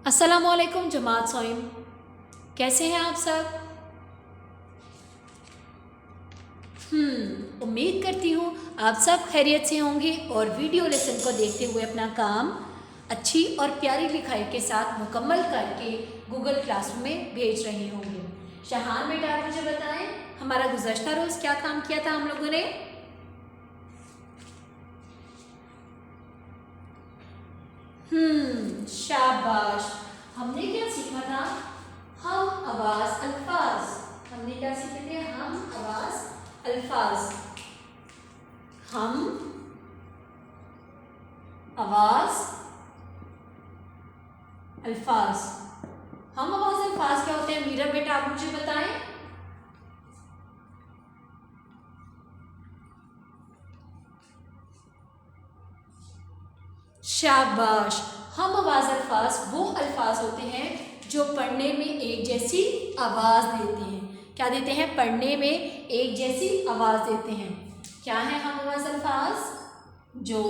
अस्सलामुअलैकुम जमात सोइम, कैसे हैं आप सब। उम्मीद करती हूँ आप सब खैरियत से होंगे और वीडियो लेसन को देखते हुए अपना काम अच्छी और प्यारी लिखाई के साथ मुकम्मल करके गूगल क्लासरूम में भेज रहे होंगे। शहान बेटा, आप मुझे बताएं हमारा गुज़श्ता रोज़ क्या काम किया था हम लोगों ने। शाबाश। हमने क्या सीखा था? हम आवाज अल्फाज। हमने क्या सीखे थे? हम आवाज अल्फाज। हम आवाज अल्फाज। हम आवाज अल्फाज क्या होते हैं मीरा बेटा, आप मुझे बताएं। शाबाश। हम आवाज अल्फाज वो अल्फाज होते हैं जो पढ़ने में एक जैसी आवाज देते हैं। क्या देते हैं? पढ़ने में एक जैसी आवाज देते हैं। क्या है हम आवाज अल्फाज? जो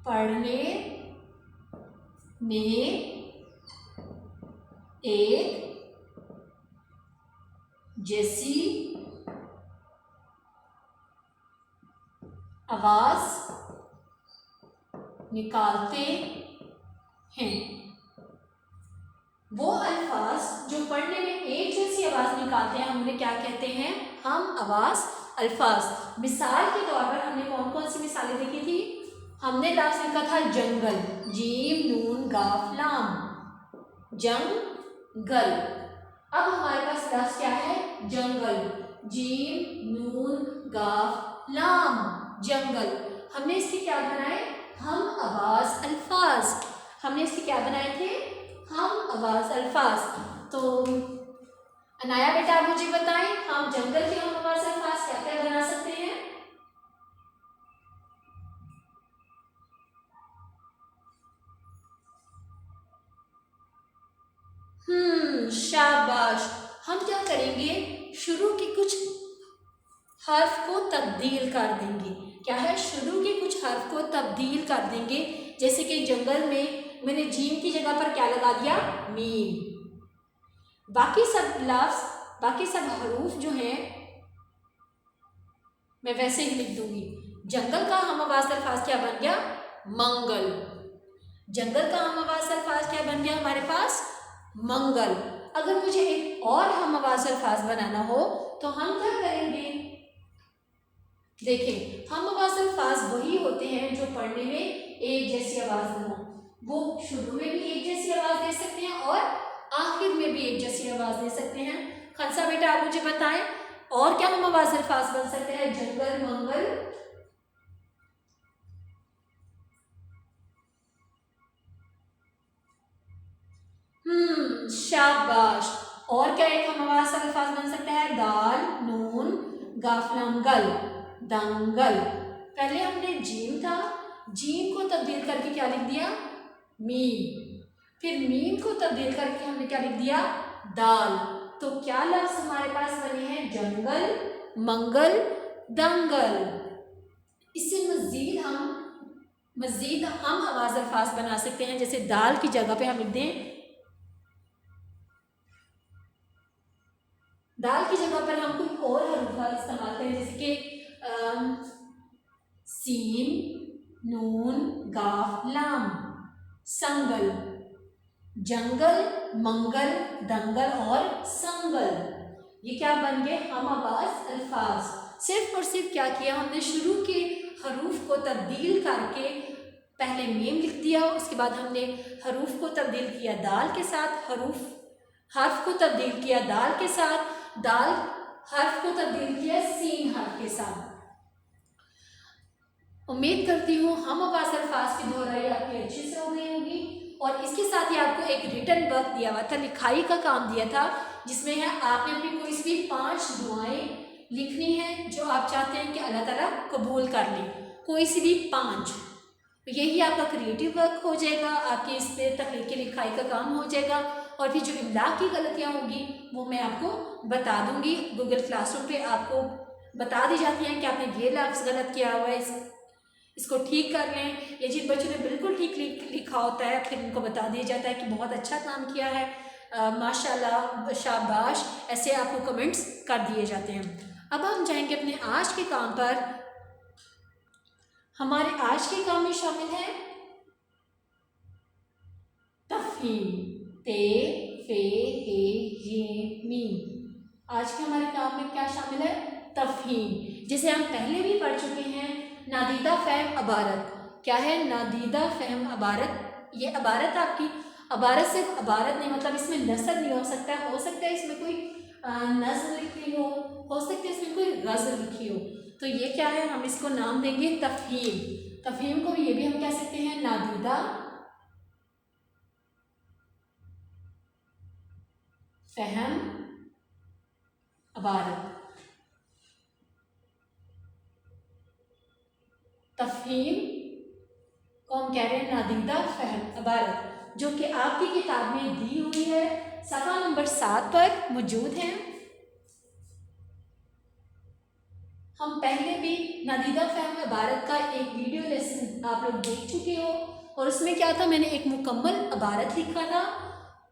पढ़ने में एक जैसी आवाज निकालते हैं। वो अल्फाज जो पढ़ने में एक जैसी आवाज निकालते हैं हम उन्हें क्या कहते हैं? हम आवाज अल्फाज। मिसाल के तौर पर हमने कौन कौन सी मिसालें देखी थी? हमने लास्ट लिखा था जंगल, जीम नून गाफ लाम, जंगल। अब हमारे पास लास्ट क्या है? जंगल, जीम नून गाफ लाम, जंगल। हमने इसके क्या बनाए? हम आवाज अल्फाज। हमने इसके क्या बनाए थे? हम आवाज अल्फाज। तो अनाया बेटा, आप मुझे बताएं हम जंगल के हम आवाज अल्फाज क्या क्या बना सकते हैं? शाबाश। हम क्या करेंगे? शुरू के कुछ हर्फ को तब्दील कर देंगे। क्या है? शुरू के कुछ हर्फ को तब्दील कर देंगे। जैसे कि जंगल में मैंने जीम की जगह पर क्या लगा दिया? मीम। बाकी सब लफ्ज, बाकी सब हरूफ जो हैं मैं वैसे ही लिख दूंगी। जंगल का हम आवाज अल्फाज क्या बन गया? मंगल। जंगल का हम आवाज अल्फाज क्या बन गया हमारे पास? मंगल। अगर मुझे एक और हम आवाज अल्फाज बनाना हो तो हम क्या करेंगे? देखें, हम आवाज अल्फाज वही होते हैं जो पढ़ने में एक जैसी आवाज हो। वो शुरू में भी एक जैसी आवाज दे सकते हैं और आखिर में भी एक जैसी आवाज दे सकते हैं। खनसा बेटा, आप मुझे बताएं और क्या हम आवाज अल्फाज बन सकते हैं? जंगल, मंगल। शाबाश। और क्या एक हम आवाज अल्फाज बन सकते हैं? दाल नून गाफलाम गल, दंगल। पहले हमने जीम था, जीम को तब्दील करके क्या लिख दिया? मीम। फिर मीम को तब्दील करके हमने क्या लिख दिया? दाल। तो क्या लफ्ज हमारे पास बने हैं? जंगल, मंगल, दंगल। इससे मजीद हम आवाज अल्फाज बना सकते हैं। जैसे दाल की जगह पे हम लिख दें, दाल की जगह पर हम कोई और हरूफ का इस्तेमाल करें। जैसे कि सीन नून गाफ लाम, संगल। जंगल, मंगल, दंगल और संगल, ये क्या बन गए? हम आवाज अल्फाज। सिर्फ और सिर्फ क्या किया हमने? शुरू के हरूफ को तब्दील करके पहले मीम लिख दिया, उसके बाद हमने हरूफ को तब्दील किया दाल के साथ, हर्फ को तब्दील किया दाल के साथ, दाल हर्फ को तब्दील किया सीन हर्फ के साथ। उम्मीद करती हूँ हम आवाज अल्फाज की दोहराई आपकी अच्छे से हो गई होगी। और इसके साथ ही आपको एक रिटन वर्क दिया हुआ था, लिखाई का काम दिया था, जिसमें है आपने अपनी कोई सी 5 दुआएं लिखनी है जो आप चाहते हैं कि अल्लाह ताला कबूल कर ले। कोई सी भी 5। यही आपका क्रिएटिव वर्क हो जाएगा, आपके इस पे तहरीक लिखाई का काम हो जाएगा। और फिर जो इमला की गलतियाँ होंगी वो मैं आपको बता दूंगी। गूगल क्लासरूम पे आपको बता दी जाती हैं कि आपने ये लफ्ज़ गलत किया हुआ है, इसको ठीक कर लें, या जिन बच्चों ने बिल्कुल ठीक लिखा होता है फिर उनको बता दिया जाता है कि बहुत अच्छा काम किया है, माशाल्लाह, शाबाश, ऐसे आपको कमेंट्स कर दिए जाते हैं। अब हम जाएंगे अपने आज के काम पर। हमारे आज के काम में शामिल है तफहीम, ते फे हे ये मीम। आज के हमारे काम में क्या शामिल है? तफहीम, जिसे हम पहले भी पढ़ चुके हैं। नादीदा फ़हम अबारत क्या है? नादीदा फ़हम अबारत, ये अबारत आपकी अबारत सिर्फ अबारत नहीं, मतलब इसमें नसर नहीं हो सकता है इसमें कोई नज़्म लिखी हो सकता है इसमें कोई गज़ल लिखी हो, तो ये क्या है? हम इसको नाम देंगे तफहीम। तफहीम को ये भी हम कह सकते हैं नादीदा फ़हम अबारत। तफहीम को हम कह रहे हैं नादीदा फ़हम अबारत, जो कि आपकी किताब में दी हुई है, सफ़ा नंबर 7 पर मौजूद है। हम पहले भी नादीदा फ़हम अबारत का एक वीडियो लेसन आप लोग देख चुके हो, और उसमें क्या था, मैंने एक मुकम्मल अबारत लिखा था।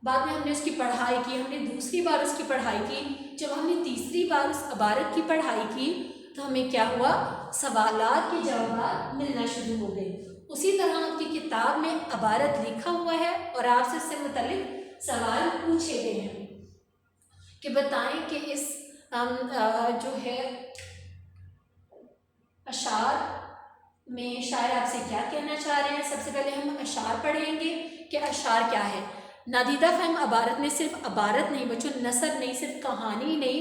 बाद में हमने उसकी पढ़ाई की, हमने दूसरी बार उसकी पढ़ाई की। जब हमने तीसरी बार उस अबारत की पढ़ाई की तो हमें क्या हुआ? सवालात के जवाब मिलना शुरू हो गए। उसी तरह आपकी किताब में अबारत लिखा हुआ है और आपसे इससे मुतल्लिक सवाल पूछे गए हैं कि बताएं कि इस जो है अशार में शायर आपसे क्या कहना चाह रहे हैं। सबसे पहले हम अशार पढ़ेंगे कि अशार क्या है। नादीदा फ़हम अबारत में सिर्फ अबारत नहीं बच्चों, नसर नहीं, सिर्फ कहानी नहीं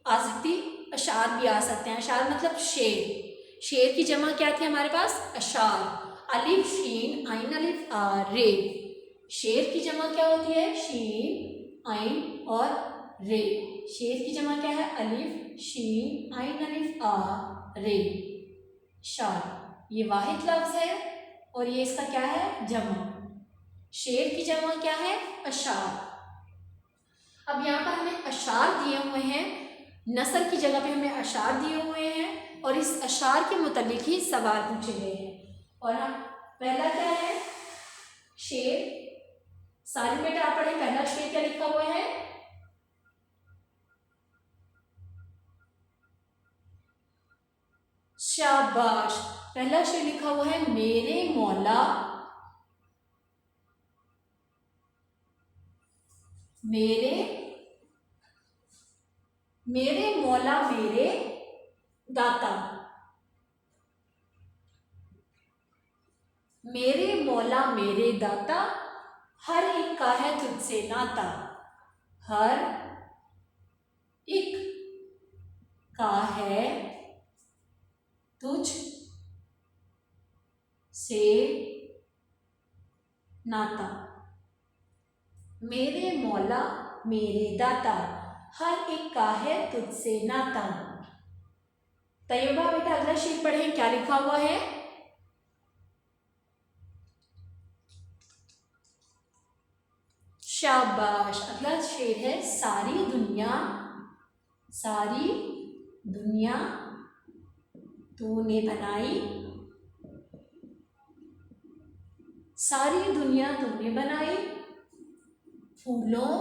आ सकती, अशार भी आ सकते हैं। अशार मतलब शेर। शेर की जमा क्या थी हमारे पास? अशार। अलिफ शीन आइन अलिफ रे। शेर की जमा क्या होती है? शीन आइन और रे। शेर की जमा क्या है? अलिफ शीन आइन अलिफ रे। शार, ये वाहिद लफ्ज़ है और ये इसका क्या है? जमा। शेर की जमा क्या है? अशार। अब यहाँ पर हमें अशार दिए हुए हैं, नसर की जगह पे हमें अशार दिए हुए हैं और इस अशार के मुतालिक ही सवाल पूछे गए हैं। और हम पहला क्या है? शेर। सारी बेटा आप पढ़े, पहला शेर क्या लिखा हुआ है? शाबाश। पहला शेर लिखा हुआ है मेरे मौला, मेरे मौला मेरे दाता। मेरे मौला मेरे दाता, हर एक का है तुझसे नाता। हर एक का है तुझ से नाता। मेरे मौला मेरे दाता, हर एक का है तुझसे नाता। तैयबा बेटा अगला शेर पढ़ें, क्या लिखा हुआ है? शाबाश। अगला शेर है सारी दुनिया तूने बनाई, सारी दुनिया तूने बनाई, फूलों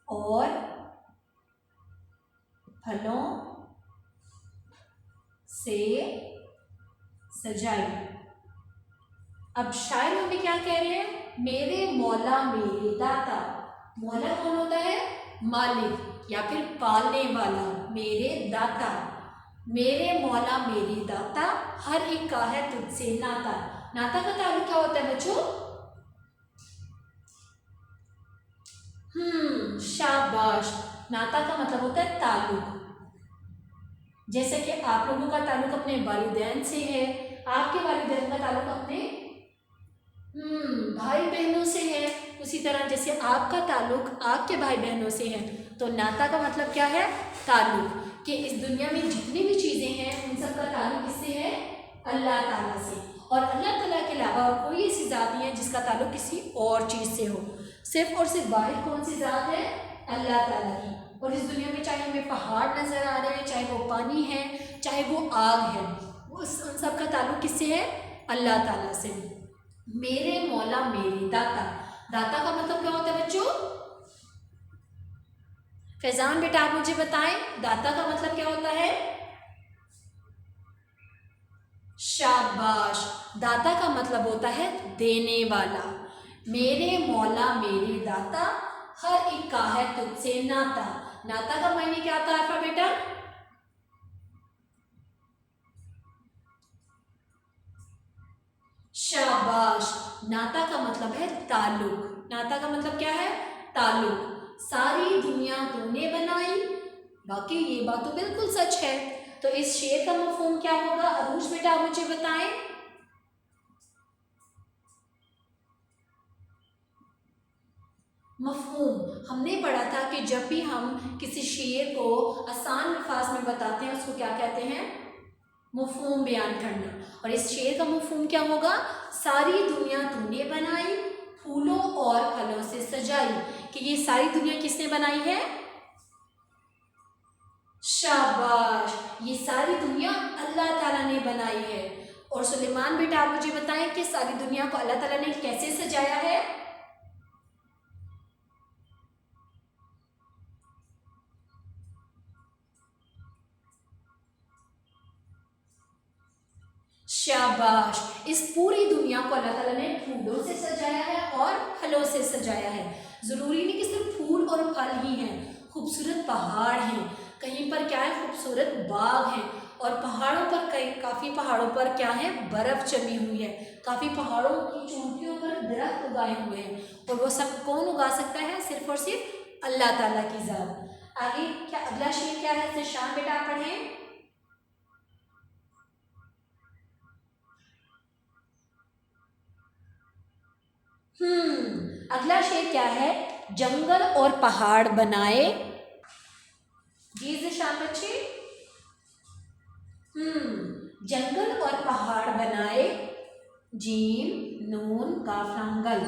और फलों से सजाई। अब शायर हमें क्या कह रहे हैं? मेरे मौला मेरे दाता। मौला कौन होता है? मालिक या फिर पालने वाला। मेरे दाता, मेरे मौला मेरे दाता, हर एक का है तुझसे नाता। नाता का ताल्लुक क्या होता है बच्चों? शाबाश। नाता का मतलब होता है ताल्लुक। जैसे कि आप लोगों का ताल्लुक अपने वालिदैन से है, आपके वालिदैन का ताल्लुक अपने भाई बहनों से है, उसी तरह जैसे आपका ताल्लुक आपके भाई बहनों से है। तो नाता का मतलब क्या है? ताल्लुक। कि इस दुनिया में जितनी भी चीज़ें हैं उन सब का ताल्लुक किससे है? अल्लाह ताला से। और अल्लाह ताला के अलावा और कोई ऐसी ज़ात नहीं है जिसका ताल्लुक किसी और चीज़ से हो। सिर्फ और सिर्फ वाहिद कौन सी ज़ात है? अल्लाह ताला की। और इस दुनिया में चाहे हमें पहाड़ नज़र आ रहे हैं, चाहे वो पानी है, चाहे वो आग है, उन सब का ताल्लुक किससे है? अल्लाह ताला से। मेरे मौला मेरे दाता, दाता का मतलब क्या होता है बच्चों? फैजान बेटा आप मुझे बताएं, दाता का मतलब क्या होता है? शाबाश, दाता का मतलब होता है देने वाला। मेरे मौला मेरे दाता, हर एक का है तुझसे नाता। नाता का मायने क्या आता है बेटा? शाबाश, नाता का मतलब है ताल्लुक। नाता का मतलब क्या है? ताल्लुक। सारी दुनिया तूने बनाई, बाकी ये बात तो बिल्कुल सच है। तो इस शेर का मफहूम क्या होगा? अरूज बेटा आप मुझे बताएं। मफहूम हमने पढ़ा था कि जब भी हम किसी शेर को आसान अल्फाज में बताते हैं उसको क्या कहते हैं? मफहूम बयान करना। और इस शेर का मफहूम क्या होगा? सारी दुनिया तूने बनाई, फूलों और फलों से सजाई। कि ये सारी दुनिया किसने बनाई है? शाबाश, ये सारी दुनिया अल्लाह ताला ने बनाई है। और सुलेमान बेटा आप मुझे बताएं कि सारी दुनिया को अल्लाह ताला ने कैसे सजाया है? शाबाश, इस पूरी दुनिया को अल्लाह ताला ने फूलों से सजाया है और फलों से सजाया है। ज़रूरी नहीं कि सिर्फ फूल और फल ही हैं, खूबसूरत पहाड़ हैं, कहीं पर क्या है? खूबसूरत बाग हैं, और पहाड़ों पर कई काफ़ी पहाड़ों पर क्या है? बर्फ़ जमी हुई है, काफ़ी पहाड़ों की चोटियों पर दरख्त उगाए हुए हैं। और वो सब कौन उगा सकता है? सिर्फ और सिर्फ अल्लाह ताला की ज़ात। आगे क्या अगला शेर क्या है? शान बेटा आप पढ़ें। अगला शेर क्या है? जंगल और पहाड़ बनाए। जी ज़िशान बच्चे। जंगल और पहाड़ बनाए, जीम नून काफलांगल।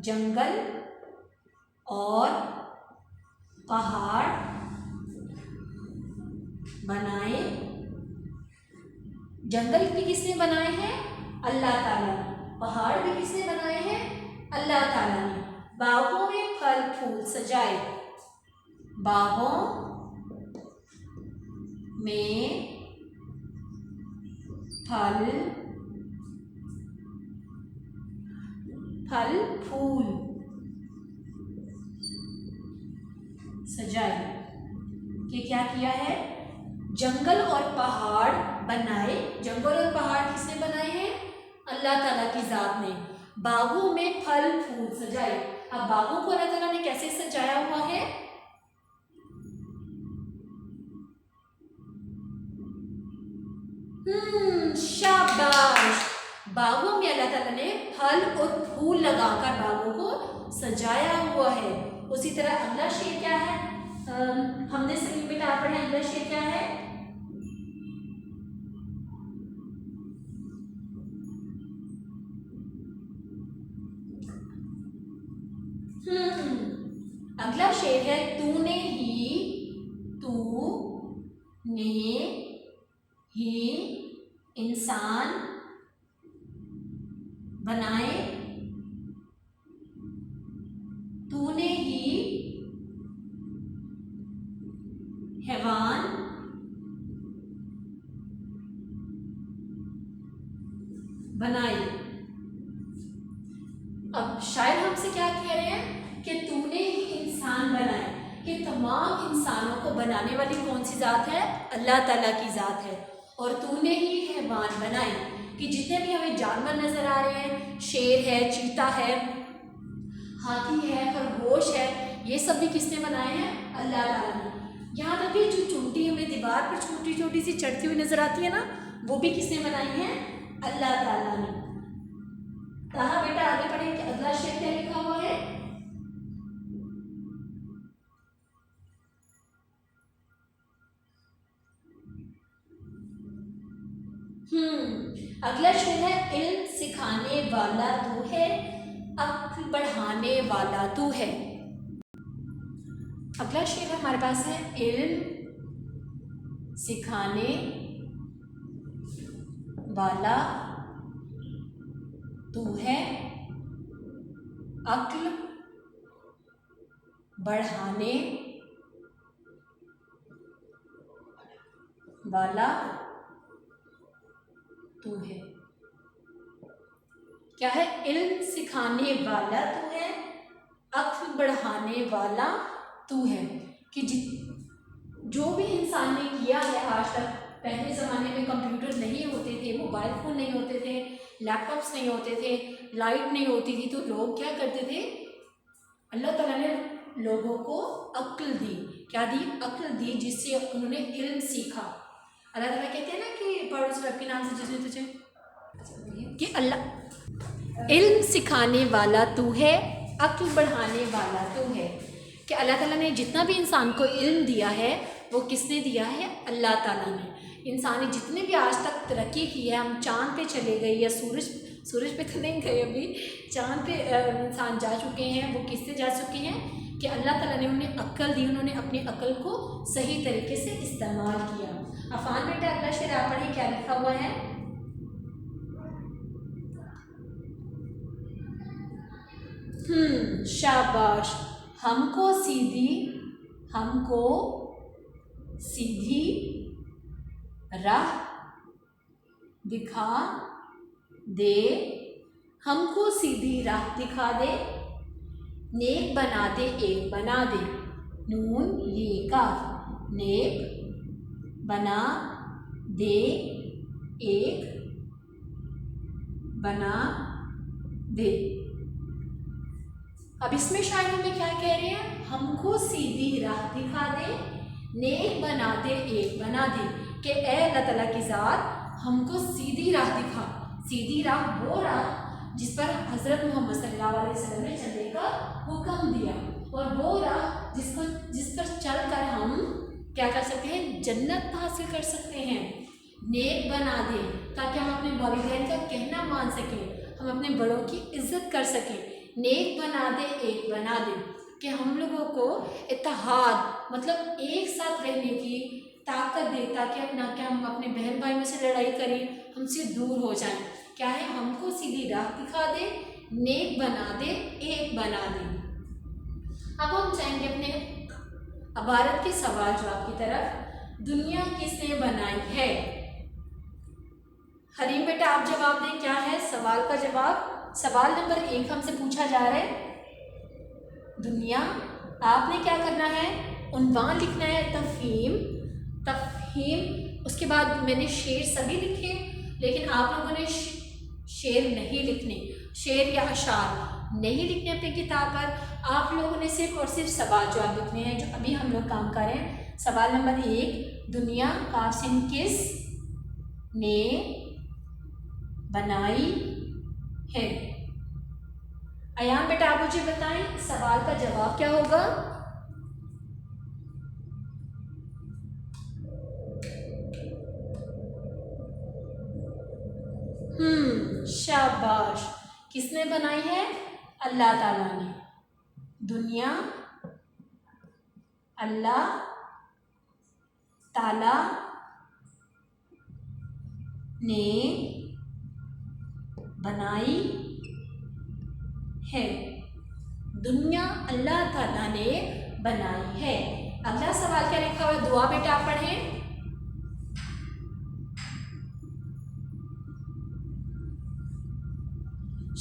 जंगल और पहाड़ बनाए। जंगल भी किसने बनाए हैं? अल्लाह ताला ने। पहाड़ भी किसने बनाए हैं? अल्लाह ताला ने। बागों में फल फूल सजाए, बागों में फल फल फूल सजाए। कि क्या किया है? जंगल और पहाड़ बनाए। जंगल और पहाड़ किसने बनाए हैं? अल्लाह ताला की जात ने। बागों में फल फूल सजाए। अब बागों को अल्लाह ताला ने कैसे सजाया हुआ है? शाबाश, बागों में अल्लाह ताला ने फल और फूल लगाकर बागों को सजाया हुआ है। उसी तरह अगला शेर क्या है? हमने सलीम बेटा पढ़े, अगला शेर क्या है? अगला शेर है तूने ही इंसान बनाए, तूने ही हैवान बनाए। अब शायद हमसे क्या कह रहे हैं कि तूने ही इंसान बनाए, कि तमाम इंसानों को बनाने वाली कौन सी ज़ात है? अल्लाह ताला की ज़ात है। और तूने ही हैवान बनाए, कि जितने भी हमें जानवर नज़र आ रहे हैं, शेर है, चीता है, हाथी है, खरगोश है, ये सब भी किसने बनाए हैं? अल्लाह ताला ने। यहाँ तक कि जो चूंटी हमें दीवार पर छोटी छोटी सी चढ़ती हुई नज़र आती है ना, वो भी किसने बनाई है? अल्लाह ताला ने। कहा बेटा आगे पढ़े कि अगला शेर क्या लिखा हुआ है? अगला शेर है इल्म सिखाने वाला तू है, अक्ल बढ़ाने वाला तू है। अगला शेर हमारे पास है, इल्म सिखाने वाला तू है, अक्ल बढ़ाने वाला तू है। क्या है? इल्म सिखाने वाला तू है, अक्ल बढ़ाने वाला तू है। कि जो भी इंसान ने किया है आज तक, पहले ज़माने में कंप्यूटर नहीं होते थे, मोबाइल फ़ोन नहीं होते थे, लैपटॉप्स नहीं होते थे, लाइट नहीं होती थी, तो लोग क्या करते थे? अल्लाह ताला ने लोगों को अक्ल दी। क्या दी? अक्ल दी, जिससे उन्होंने इल्म सीखा। अल्लाह ताला कहते हैं ना कि पढ़ो उस रब के नाम से जिसने तुझे, कि अल्लाह इल्म सिखाने वाला तू है, अक्ल बढ़ाने वाला तू है। कि अल्लाह ताला ने जितना भी इंसान को इल्म दिया है, वो किसने दिया है? अल्लाह ताला ने। इंसान ने जितने भी आज तक तरक्की की है, हम चाँद पे चले गए या सूरज पे तो नहीं गए, अभी चाँद पे इंसान जा चुके हैं, वो किससे जा चुके हैं? कि अल्लाह ताला ने उन्हें अक्ल दी, उन्होंने अपनी अक्ल को सही तरीके से इस्तेमाल किया। अफान बेटा अगला शेर आप पढ़िए, क्या लिखा हुआ है? शाबाश। हमको सीधी राह दिखा दे, हमको सीधी राह दिखा दे, नेक बना दे, एक बना दे, नून ये का, नेक बना दे, एक बना दे। अब इसमें शायद हमें क्या कह रहे हैं? हमको सीधी राह दिखा दे, नेक बना दे, एक बना दे। कि ए अल्लाह ताला की ज़ात, हमको सीधी राह दिखा। सीधी राह वो राह जिस पर हज़रत मोहम्मद सल्लल्लाहु अलैहि वसल्लम ने चलने का हुक्म दिया, और वो राह जिस पर चल कर हम क्या कर सकते हैं? जन्नत हासिल कर सकते हैं। नेक बना दे, ताकि हम अपने वालिदैन का कहना मान सकें, हम अपने बड़ों की इज्जत कर सकें। नेक बना दे, एक बना दे। कि हम लोगों को इत्तेहाद मतलब एक साथ रहने की ताकत दे, ताकि ना कि हम अपने बहन भाइयों से लड़ाई करें, हमसे दूर हो जाएं। क्या है? हमको सीधी राह दिखा दे, नेक बना दे, एक बना दे। अब हम जाएंगे अपने इबारत के सवाल जवाब की तरफ। दुनिया किसने बनाई है? हरीम बेटा आप जवाब दें, क्या है सवाल का जवाब? सवाल नंबर 1 हमसे पूछा जा रहा है, दुनिया। आपने क्या करना है? उन्वान लिखना है, तफहीम। उसके बाद मैंने शेर सभी लिखे, लेकिन आप लोगों ने शेर नहीं लिखने, शेर या अशार नहीं लिखने अपनी किताब पर। आप लोगों ने सिर्फ और सिर्फ सवाल जवाब लिखने हैं, जो अभी हम लोग काम कर रहे हैं। सवाल नंबर 1, दुनिया कासिम किस ने बनाई है? अयान बेटा आप मुझे बताएं, सवाल का जवाब क्या होगा? शाबाश। किसने बनाई है? अल्लाह ताला ने। दुनिया अल्लाह ताला ने बनाई है। दुनिया अल्लाह ताला ने बनाई है। अगला सवाल क्या लिखा हुआ है? दुआ बेटा आप पढ़ें।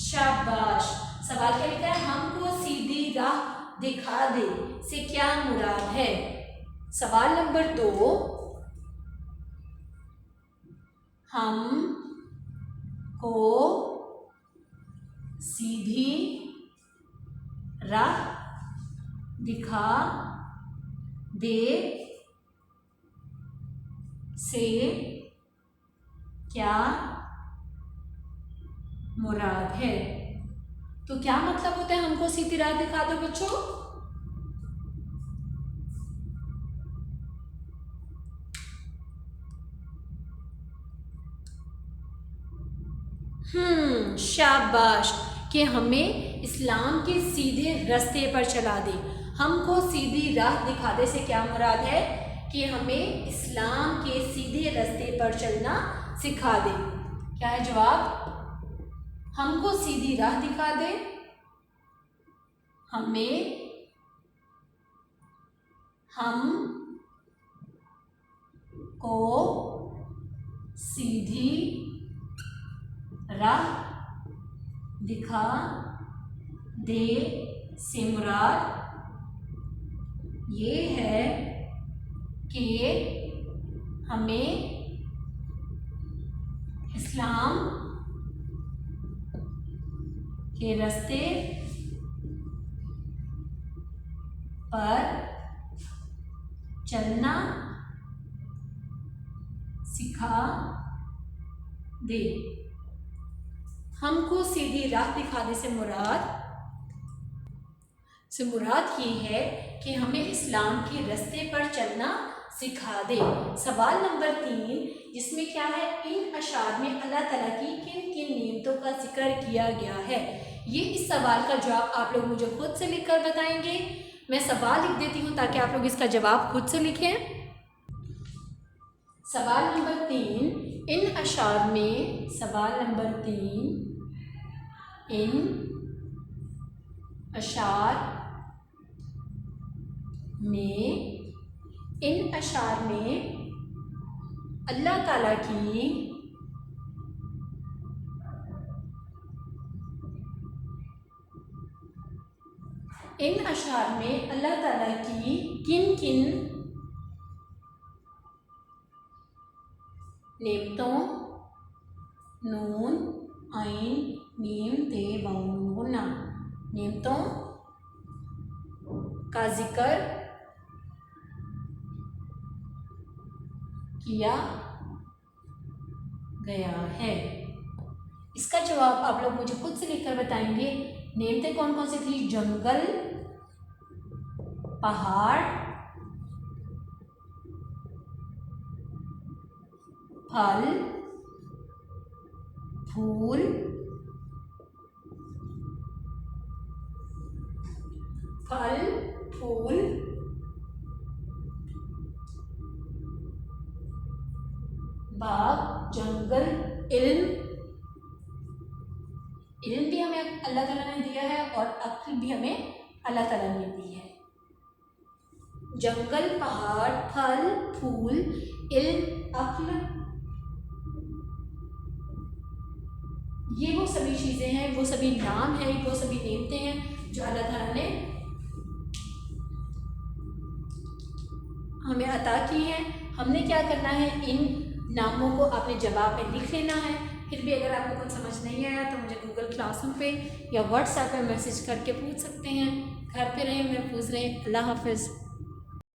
शाबाश। सवाल क्या लिखा है? हमको सीधी राह दिखा दे से क्या मुराद है? सवाल नंबर 2, हम को सीधी राह दिखा दे से क्या मुराद है? तो क्या मतलब होता है हमको सीधी राह दिखा दो बच्चों? शाबाश। कि हमें इस्लाम के सीधे रास्ते पर चला दे, हमको सीधी राह दिखाने से क्या मुराद है कि हमें इस्लाम के सीधे रास्ते पर चलना सिखा दे। क्या है जवाब? हमको सीधी राह दिखा दे, हमें को सीधी राह दिखा दे से मुराद ये है कि हमें इस्लाम के रास्ते पर चलना सिखा दे। हमको सीधी राह दिखाने से मुराद ये है कि हमें इस्लाम के रास्ते पर चलना सिखा दे। सवाल नंबर 3, जिसमें क्या है, इन अशार में अल्लाह ताला की किन किन नेमतों का जिक्र किया गया है। ये इस सवाल का जवाब आप लोग मुझे खुद से लिखकर बताएंगे। मैं सवाल लिख देती हूँ ताकि आप लोग इसका जवाब खुद से लिखें। सवाल नंबर 3, इन अशार में, सवाल नंबर 3, इन अशार में अल्लाह ताला की किन किन नेमतों, नून आइन मीम ते वाउन, नेमतों का जिक्र किया गया है। इसका जवाब आप लोग मुझे खुद से लिखकर बताएंगे। नेमतें कौन कौन सी थी? जंगल, पहाड़, फल फूल, बाग, जंगल, इल्म भी हमें अल्लाह ताला ने दिया है और अक्ल भी हमें अल्लाह ताला ने दी है। जंगल, पहाड़, फल फूल, इल्म, अक्ल, ये वो सभी चीज़ें हैं, वो सभी नाम हैं, वो सभी नेमतें हैं जो अल्लाह ताला ने हमें अता की हैं। हमने क्या करना है, इन नामों को अपने जवाब में लिख लेना है। फिर भी अगर आपको कुछ समझ नहीं आया तो मुझे गूगल क्लासरूम पे या व्हाट्सएप पे मैसेज करके पूछ सकते हैं। घर पे रहें, महफूज रहें। अल्लाह हाफ़िज़।